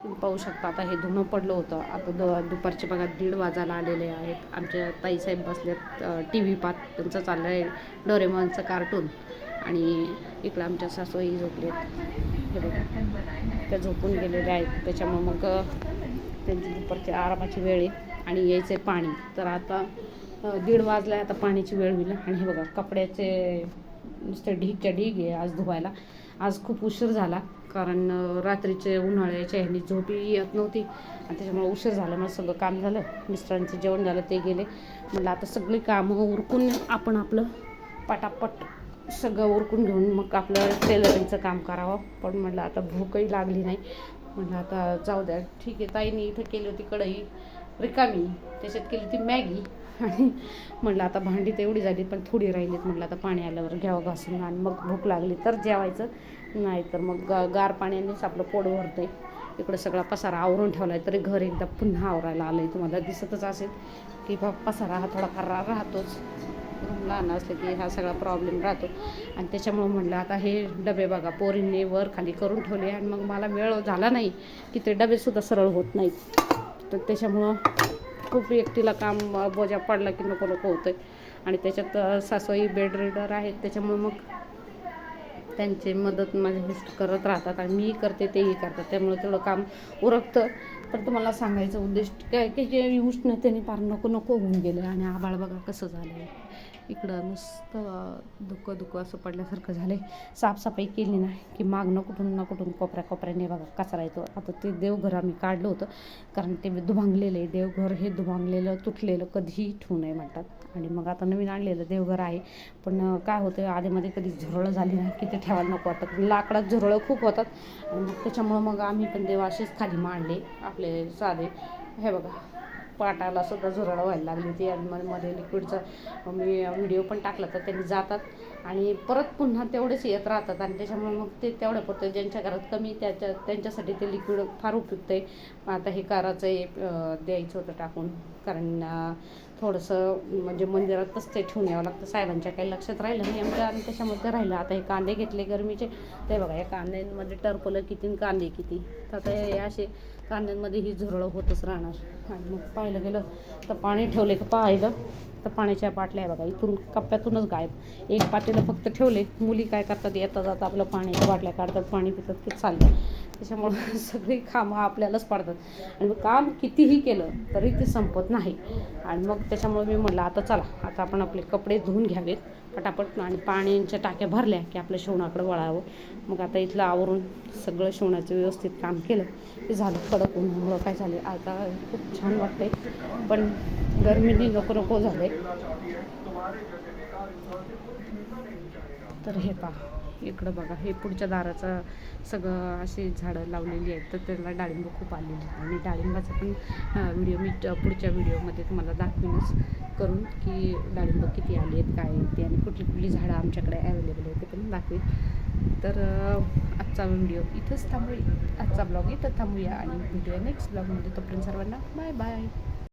तुम्ही पाहू शकता आता हे धुणं पडलं होतं. आता दुपारचे बघा 1:30 वाजायला आलेले आहेत. आमच्या ताईसाहेब बसल्यात टी व्ही पाहत. त्यांचं चाललं आहे डोरेमॉनचं कार्टून. आणि इकडं आमच्या सासूही झोपलेत. हे बघा त्या झोपून गेलेल्या आहेत. त्याच्यामुळं मग त्यांची दुपारची आरामाची वेळ आहे आणि यायचं आहे पाणी. तर आता 1:30 वाजला आता पाण्याची वेळ होईल. आणि हे बघा कपड्याचे नुसते ढीगच्या ढीग आहे आज धुवायला. आज खूप उशीर झाला कारण रात्रीचे उन्हाळ्याच्या ह्यानी झोपी येत नव्हती आणि त्याच्यामुळे उशीर झाला. मग सगळं काम झालं, मिस्टरांचं जेवण झालं, ते गेले. म्हटलं आता सगळी कामं उरकून आपण आपलं पटापट सगळं उरकून घेऊन मग आपलं टेलरिंगचं काम करावं. पण म्हटलं आता भूकही लागली नाही. म्हटलं आता जाऊ द्या, ठीक आहे. ताईने इथं केली होती कढई रिकामी, त्याच्यात केली होती मॅगी. आणि म्हटलं आता भांडी तर एवढी झाली पण थोडी राहिलीत. म्हटलं आता पाणी आल्यावर घ्यावं घासून आणि मग भूक लागली तर जेवायचं, नाही तर मग गार पाण्यानेच आपलं पोट भरतं आहे. इकडं सगळा पसारा आवरून ठेवला आहे तरी घर एकदा पुन्हा आवरायला आलं आहे. तुम्हाला दिसतच असेल की पसारा हा थोडाफार राहतोच. रूम लहान असलं की हा सगळा प्रॉब्लेम राहतो. आणि त्याच्यामुळं म्हटलं आता हे डबे बघा पोरींनी वर खाली करून ठेवले आणि मग मला वेळ झाला नाही की ते डबेसुद्धा सरळ होत नाहीत. तर त्याच्यामुळं खूप एकटीला काम बोजा पडला की नको नको होतं आहे. आणि त्याच्यात सासूई बेड रीडर आहेत, त्याच्यामुळे मग त्यांची मदत माझे मिस्टर करत राहतात आणि मी करते तेही करतात. त्यामुळे तेवढं काम उरकतं. पण तुम्हाला सांगायचं उद्देश काय की जे उष्णतेने फार नको नको होऊन गेलं. आणि आभाळ बघा कसं झालं आहे. इकडं नुसतं धुकं असं पडल्यासारखं झालं आहे. साफसफाई केली नाही की मागणं कुठून ना कुठून कोपऱ्याने बघा कचरा येतो. आता ते देवघर आम्ही काढलं होतं कारण ते दुभांगलेलं आहे. देवघर हे दुभांगलेलं तुटलेलं कधीही ठेवू नये म्हणतात. आणि मग आता नवीन आणलेलं देवघर आहे. पण काय होतं आधीमध्ये कधी झुरळं झाली नाही की ते ठेवायला नको वाटतं. लाकडात झुरळं खूप होतात आणि मग त्याच्यामुळं मग आम्ही पण देव असेच खाली मांडले आपले साधे. हे बघा पाटाला सुद्धा झुरळं व्हायला लागली ती. आणि मध्ये लिक्विडचा मी व्हिडिओ पण टाकला तर त्यांनी जातात आणि परत पुन्हा तेवढेच येत राहतात. आणि त्याच्यामुळे मग ते तेवढं पडतं. ज्यांच्या घरात कमी त्यांच्यासाठी ते लिक्विड फार उपयुक्त आहे. आता हे काराचं द्यायचं होतं टाकून कारण थोडंसं म्हणजे मंदिरात तसं ते ठेवून यावं लागतं. साहेबांच्या काही लक्षात राहिलं नाही आमच्या आणि त्याच्यामध्ये राहिलं. आता हे कांदे घेतले गरमीचे, ते बघा या कांद्यांमध्ये टरपलं किती कांदे किती. तर आता हे असे कांद्यांमध्ये ही झुरळं होतच राहणार. आणि मग पाहिलं गेलं तर पाणी ठेवले का पाहिलं तर पाण्याच्या बाटल्या बघा इथून कप्प्यातूनच गायब. एक पातेलं फक्त ठेवले. मुली काय करतात येता जाता आपलं पाण्याच्या बाटल्या काढतात, पाणी पितात, ते चाललं. त्याच्यामुळं सगळी कामं आपल्यालाच पडतात आणि काम कितीही केलं तरी ते संपत नाही. आणि मग त्याच्यामुळे मी म्हटलं आता चला आता आपण आपले कपडे धुवून घ्यावेत पटापट आणि पाण्याच्या टाक्या भरल्या की आपलं शिवणाकडं वळावं. मग आता इथलं आवरून सगळं शिवणाचं व्यवस्थित काम केलं की झालं. कडक उन्हामुळं काय झाले आता खूप छान वाटतंय पण गरमीने नको नको झालं आहे. तर हे पहा इकडं बघा हे पुढच्या दाराचं सगळं अशी झाडं लावलेली आहेत तर त्याला डाळिंब खूप आलेली आहेत. आणि डाळिंबाचा पण व्हिडिओ मी पुढच्या व्हिडिओमध्ये तुम्हाला दाखवीनच करून की डाळिंब किती आली आहेत काय ते आणि कुठली कुठली झाडं आमच्याकडे अवेलेबल आहे ते पण दाखवेन. तर आजचा व्हिडिओ इथंच थांबूया, आजचा ब्लॉग इथं थांबूया आणि व्हिडिओ नेक्स्ट ब्लॉगमध्ये. तोपर्यंत सर्वांना बाय बाय.